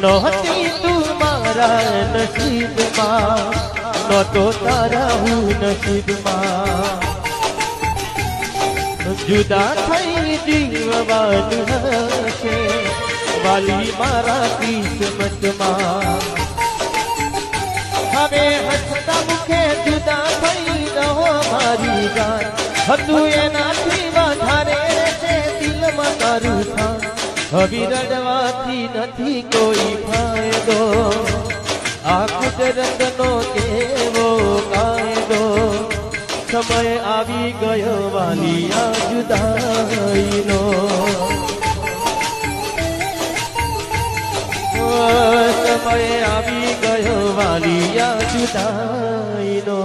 નહોતી તું મારા નસીબમાં, નહોતો તારા હું નસીબમાં. જુદા થઈ જીવવાનું હશે વાલી મારા કિસ્મતમાં. હવે હસતા મુખે જુદા થઈ ન મારી જાન, હતું એનાથી વધારે છે દિલમાં તારું સ્થાન. હવે રડવાથી નથી કોઈ ફાયદો, આ કુદરતનો કેવો કાયદો. સમય આવી ગયો વાલી આ જુદાઈનો. સમય આવી ગયો વાલી આ જુદાઈનો.